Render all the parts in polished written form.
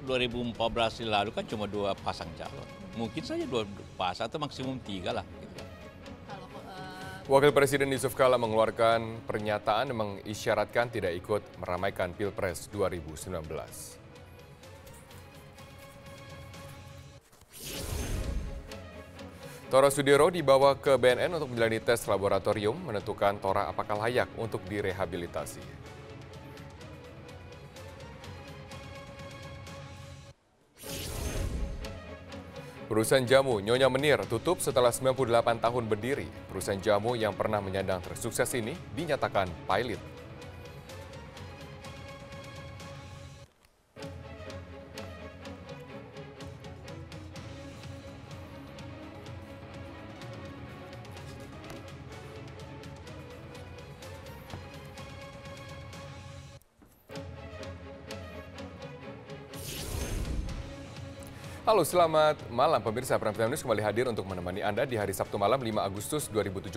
2014 lalu kan cuma 2 pasang calon. Mungkin saja 2 pasang atau maksimum 3 lah. Gitu. Wakil Presiden Yusuf Kala mengeluarkan pernyataan yang mengisyaratkan tidak ikut meramaikan Pilpres 2019. Tora Sudiro dibawa ke BNN untuk menjalani tes laboratorium menentukan Tora apakah layak untuk direhabilitasi. Perusahaan jamu Nyonya Menir tutup setelah 98 tahun berdiri. Perusahaan jamu yang pernah menyandang tersukses ini dinyatakan pilot. Halo, selamat malam pemirsa. Prime News kembali hadir untuk menemani Anda di hari Sabtu malam 5 Agustus 2017.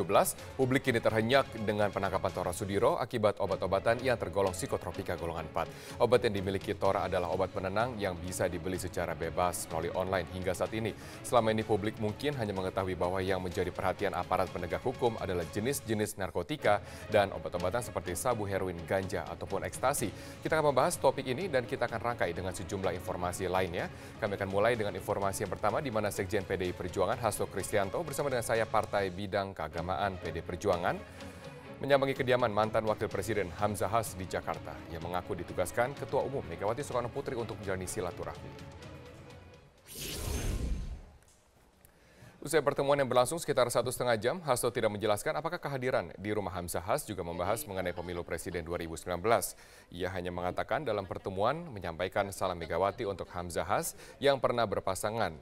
Publik kini terhenyak dengan penangkapan Tora Sudiro akibat obat-obatan yang tergolong psikotropika golongan 4. Obat yang dimiliki Tora adalah obat penenang yang bisa dibeli secara bebas melalui online hingga saat ini. Selama ini publik mungkin hanya mengetahui bahwa yang menjadi perhatian aparat penegak hukum adalah jenis-jenis narkotika dan obat-obatan seperti sabu, heroin, ganja, ataupun ekstasi. Kita akan membahas topik ini dan kita akan rangkai dengan sejumlah informasi lainnya. Kami akan mulai dengan informasi yang pertama di mana Sekjen PDI Perjuangan Hasto Kristianto bersama dengan saya Partai Bidang Keagamaan PDI Perjuangan menyambangi kediaman mantan Wakil Presiden Hamzah Has di Jakarta yang mengaku ditugaskan Ketua Umum Megawati Soekarno Putri untuk menjalani silaturahmi. Usai pertemuan yang berlangsung sekitar 1,5 jam, Hasto tidak menjelaskan apakah kehadiran di rumah Hamzah Has juga membahas mengenai pemilu presiden 2019. Ia hanya mengatakan dalam pertemuan menyampaikan salam Megawati untuk Hamzah Has yang pernah berpasangan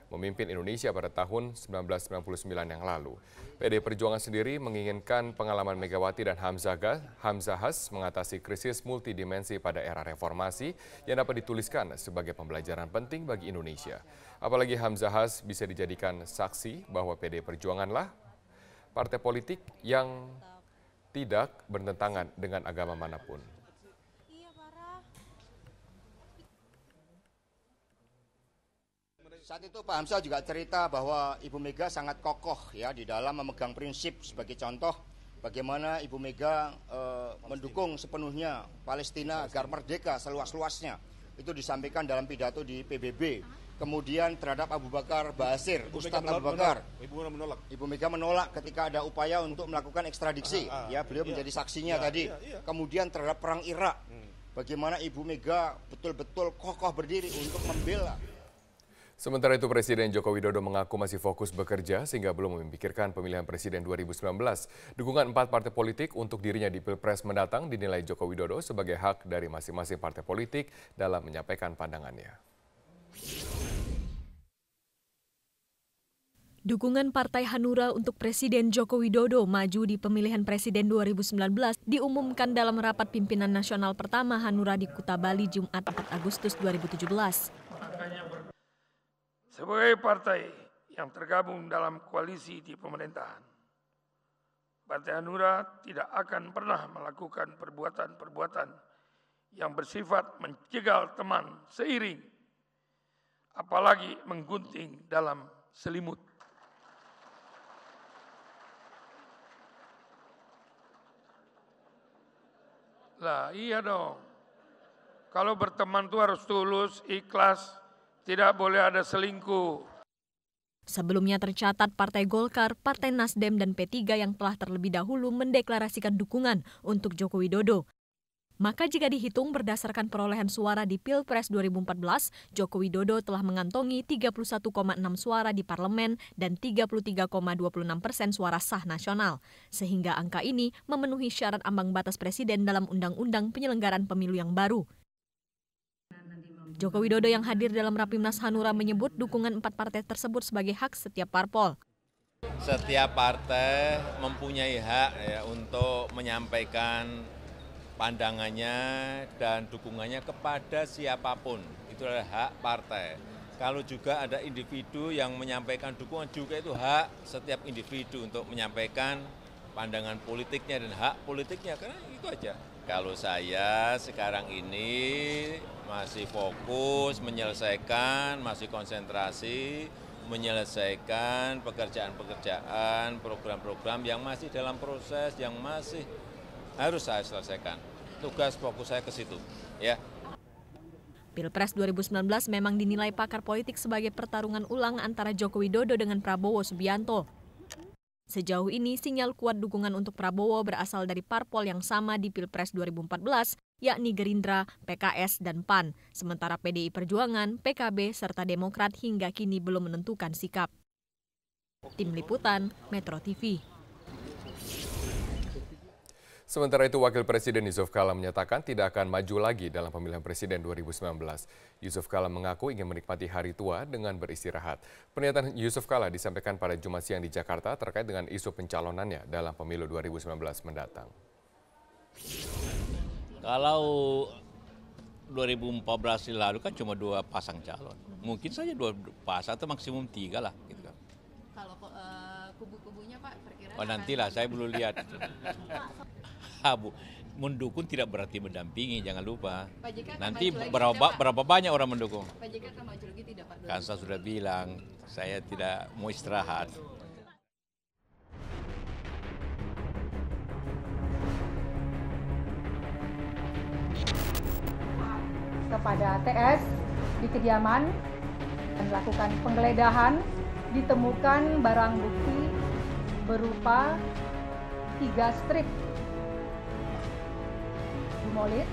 memimpin Indonesia pada tahun 1999 yang lalu. PDI Perjuangan sendiri menginginkan pengalaman Megawati dan Hamzah Has mengatasi krisis multidimensi pada era reformasi yang dapat dituliskan sebagai pembelajaran penting bagi Indonesia. Apalagi Hamzah Has bisa dijadikan saksi bahwa PDI Perjuanganlah partai politik yang tidak bertentangan dengan agama manapun. Saat itu Pak Hamzah juga cerita bahwa Ibu Mega sangat kokoh ya di dalam memegang prinsip. Sebagai contoh bagaimana Ibu Mega mendukung sepenuhnya Palestina agar merdeka seluas-luasnya. Itu disampaikan dalam pidato di PBB. Kemudian terhadap Abu Bakar Basir, Ustadz Abu Bakar, Ibu Mega menolak ketika ada upaya untuk melakukan ekstradiksi. Ya, beliau menjadi saksinya tadi. Kemudian terhadap perang Irak, bagaimana Ibu Mega betul-betul kokoh berdiri untuk membela. Sementara itu Presiden Joko Widodo mengaku masih fokus bekerja sehingga belum memikirkan pemilihan Presiden 2019. Dukungan 4 partai politik untuk dirinya di Pilpres mendatang dinilai Joko Widodo sebagai hak dari masing-masing partai politik dalam menyampaikan pandangannya. Dukungan Partai Hanura untuk Presiden Joko Widodo maju di pemilihan Presiden 2019 diumumkan dalam rapat pimpinan nasional pertama Hanura di Kuta Bali Jumat 4 Agustus 2017. Sebagai partai yang tergabung dalam koalisi di pemerintahan, Partai Hanura tidak akan pernah melakukan perbuatan-perbuatan yang bersifat menjegal teman seiring, apalagi menggunting dalam selimut. Lah iya dong, kalau berteman itu harus tulus, ikhlas, tidak boleh ada selingkuh. Sebelumnya tercatat Partai Golkar, Partai Nasdem, dan P3 yang telah terlebih dahulu mendeklarasikan dukungan untuk Joko Widodo. Maka jika dihitung berdasarkan perolehan suara di Pilpres 2014, Joko Widodo telah mengantongi 31,6 suara di parlemen dan 33,26% suara sah nasional. Sehingga angka ini memenuhi syarat ambang batas presiden dalam Undang-Undang Penyelenggaraan Pemilu yang baru. Joko Widodo yang hadir dalam Rapimnas Hanura menyebut dukungan 4 partai tersebut sebagai hak setiap parpol. Setiap partai mempunyai hak ya, untuk menyampaikan pandangannya dan dukungannya kepada siapapun. Itu adalah hak partai. Kalau juga ada individu yang menyampaikan dukungan juga itu hak setiap individu untuk menyampaikan pandangan politiknya dan hak politiknya, karena itu aja. Kalau saya sekarang ini masih fokus menyelesaikan, masih konsentrasi, menyelesaikan pekerjaan-pekerjaan, program-program yang masih dalam proses, yang masih harus saya selesaikan. Tugas fokus saya ke situ, ya. Pilpres 2019 memang dinilai pakar politik sebagai pertarungan ulang antara Joko Widodo dengan Prabowo Subianto. Sejauh ini sinyal kuat dukungan untuk Prabowo berasal dari parpol yang sama di Pilpres 2014, yakni Gerindra, PKS, dan PAN. Sementara PDI Perjuangan, PKB, serta Demokrat hingga kini belum menentukan sikap. Tim Liputan, Metro TV. Sementara itu, Wakil Presiden Yusuf Kala menyatakan tidak akan maju lagi dalam pemilihan presiden 2019. Yusuf Kala mengaku ingin menikmati hari tua dengan beristirahat. Pernyataan Yusuf Kala disampaikan pada Jumat siang di Jakarta terkait dengan isu pencalonannya dalam pemilu 2019 mendatang. Kalau 2014 lalu kan cuma 2 pasang calon. Mungkin saja 2 pasang atau maksimum 3 lah. Gitu kan. Kalau kubu-kubunya Pak, perkiraan? Oh nantilah, saya belum lihat. Mendukung tidak berarti mendampingi, jangan lupa. Pak JK nanti maju lagi berapa banyak orang mendukung. Pak JK akan maju lagi tidak Pak? Kan saya sudah bilang, saya tidak mau istirahat. Kepada TS di kediaman dan melakukan penggeledahan, ditemukan barang bukti berupa 3 strip dumolit,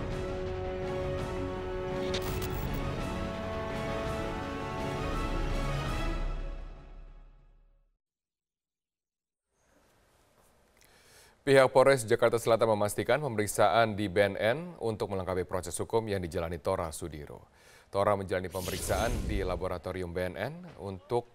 Pihak Polres Jakarta Selatan memastikan pemeriksaan di BNN untuk melengkapi proses hukum yang dijalani Tora Sudiro. Tora menjalani pemeriksaan di laboratorium BNN untuk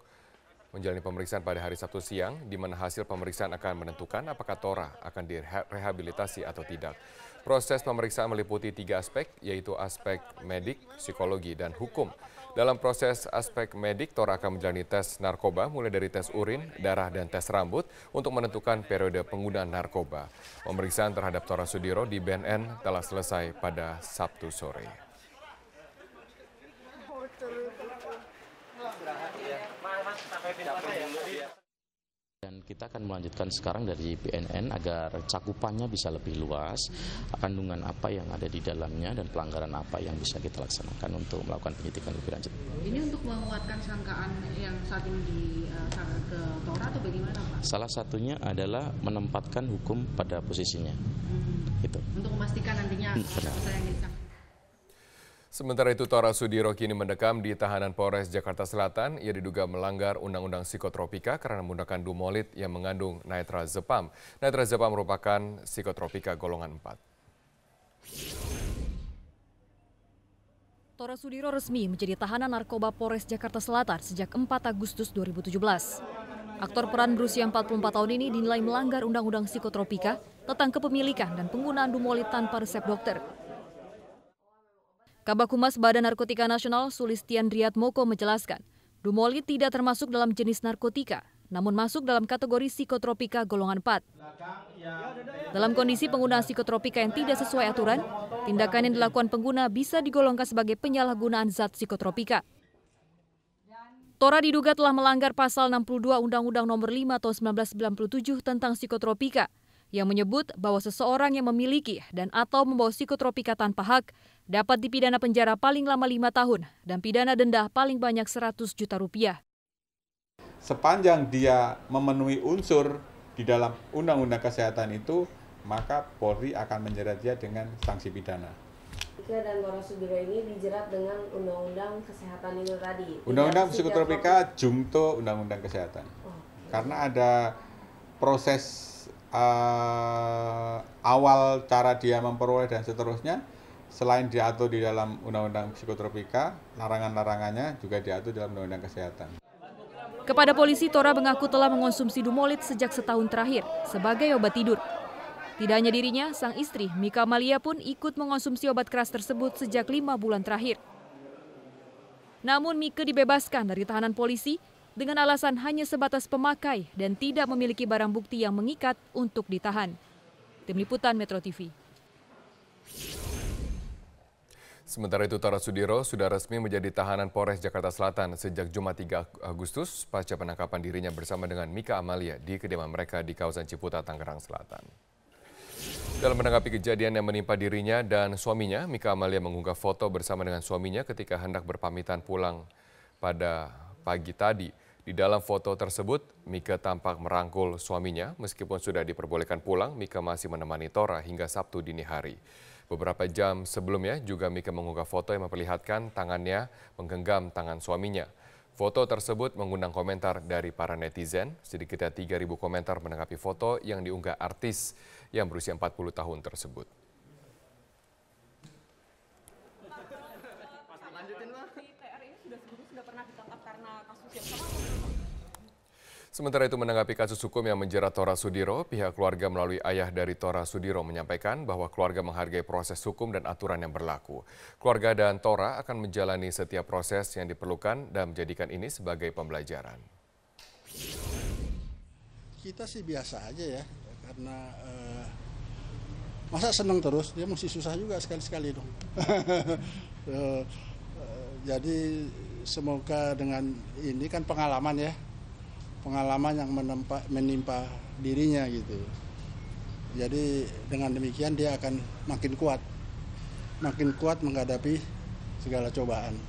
menjalani pemeriksaan pada hari Sabtu siang, di mana hasil pemeriksaan akan menentukan apakah Tora akan direhabilitasi atau tidak. Proses pemeriksaan meliputi 3 aspek, yaitu aspek medik, psikologi, dan hukum. Dalam proses aspek medik, Tora akan menjalani tes narkoba mulai dari tes urin, darah, dan tes rambut untuk menentukan periode penggunaan narkoba. Pemeriksaan terhadap Tora Sudiro di BNN telah selesai pada Sabtu sore. Dan kita akan melanjutkan sekarang dari BNN agar cakupannya bisa lebih luas, kandungan apa yang ada di dalamnya dan pelanggaran apa yang bisa kita laksanakan untuk melakukan penyidikan lebih lanjut. Ini untuk menguatkan sangkaan yang saat ini disangkakan ke Tora atau bagaimana Pak? Salah satunya adalah menempatkan hukum pada posisinya. Gitu. Untuk memastikan nantinya apa yang disangkakan. Sementara itu, Tora Sudiro kini mendekam di tahanan Polres Jakarta Selatan. Ia diduga melanggar Undang-Undang Psikotropika karena menggunakan dumolit yang mengandung nitrazepam. Nitrazepam merupakan psikotropika golongan 4. Tora Sudiro resmi menjadi tahanan narkoba Polres Jakarta Selatan sejak 4 Agustus 2017. Aktor peran berusia 44 tahun ini dinilai melanggar Undang-Undang Psikotropika tentang kepemilikan dan penggunaan dumolit tanpa resep dokter. Kabag Humas Badan Narkotika Nasional Sulistian Riyatmoko menjelaskan, dumolit tidak termasuk dalam jenis narkotika, namun masuk dalam kategori psikotropika golongan 4. Dalam kondisi penggunaan psikotropika yang tidak sesuai aturan, tindakan yang dilakukan pengguna bisa digolongkan sebagai penyalahgunaan zat psikotropika. Tora diduga telah melanggar pasal 62 Undang-Undang Nomor 5 Tahun 1997 tentang psikotropika, yang menyebut bahwa seseorang yang memiliki dan atau membawa psikotropika tanpa hak dapat dipidana penjara paling lama 5 tahun dan pidana denda paling banyak 100 juta rupiah. Sepanjang dia memenuhi unsur di dalam Undang-Undang Kesehatan itu, maka Polri akan menjerat dia dengan sanksi pidana. Dan Tora Sudiro ini dijerat dengan Undang-Undang Kesehatan itu tadi. Undang-Undang Psikotropika jungto Undang-Undang Kesehatan. Karena ada proses awal cara dia memperoleh dan seterusnya, selain diatur di dalam Undang-Undang Psikotropika, larangan-larangannya juga diatur dalam Undang-Undang Kesehatan. Kepada polisi, Tora mengaku telah mengonsumsi dumolit sejak setahun terakhir sebagai obat tidur. Tidak hanya dirinya, sang istri Mika Malia pun ikut mengonsumsi obat keras tersebut sejak 5 bulan terakhir. Namun Mika dibebaskan dari tahanan polisi dengan alasan hanya sebatas pemakai dan tidak memiliki barang bukti yang mengikat untuk ditahan. Tim Liputan Metro TV. Sementara itu, Tora Sudiro sudah resmi menjadi tahanan Polres Jakarta Selatan sejak Jumat 3 Agustus pasca penangkapan dirinya bersama dengan Mika Amalia di kediaman mereka di kawasan Ciputat, Tangerang Selatan. Dalam menanggapi kejadian yang menimpa dirinya dan suaminya, Mika Amalia mengunggah foto bersama dengan suaminya ketika hendak berpamitan pulang pada pagi tadi. Di dalam foto tersebut, Mika tampak merangkul suaminya. Meskipun sudah diperbolehkan pulang, Mika masih menemani Tora hingga Sabtu dini hari. Beberapa jam sebelumnya juga Mika mengunggah foto yang memperlihatkan tangannya menggenggam tangan suaminya. Foto tersebut mengundang komentar dari para netizen. Sedikitnya 3.000 komentar menanggapi foto yang diunggah artis yang berusia 40 tahun tersebut. Sementara itu, menanggapi kasus hukum yang menjerat Tora Sudiro, pihak keluarga melalui ayah dari Tora Sudiro menyampaikan bahwa keluarga menghargai proses hukum dan aturan yang berlaku. Keluarga dan Tora akan menjalani setiap proses yang diperlukan dan menjadikan ini sebagai pembelajaran. Kita sih biasa aja ya, karena masa seneng terus, dia mesti susah juga sekali-sekali dong. Jadi semoga dengan ini kan pengalaman ya. Pengalaman yang menimpa dirinya gitu. Jadi dengan demikian dia akan makin kuat menghadapi segala cobaan.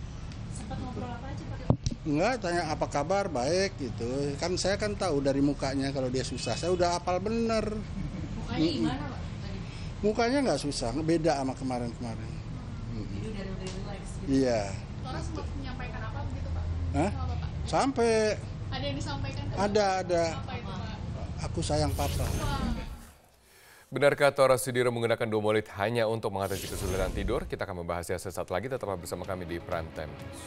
Sempat ngobrol apa aja Pak? Enggak, tanya apa kabar, baik gitu. Kan saya kan tahu dari mukanya kalau dia susah. Saya udah hafal bener. Mukanya gimana Pak? Mukanya nggak susah, beda sama kemarin-kemarin. Jadi udah lebih relax gitu. Iya. Tora sempat menyampaikan apa begitu Pak? Hah? Sama Bapak? Sampai Ada yang disampaikan? ada. Apa itu Pak? Aku sayang papa. Benarkah Tora Sudiro menggunakan dumolit hanya untuk mengatasi kesulitan tidur? Kita akan membahasnya sesaat lagi. Tetaplah bersama kami di Prime Time News.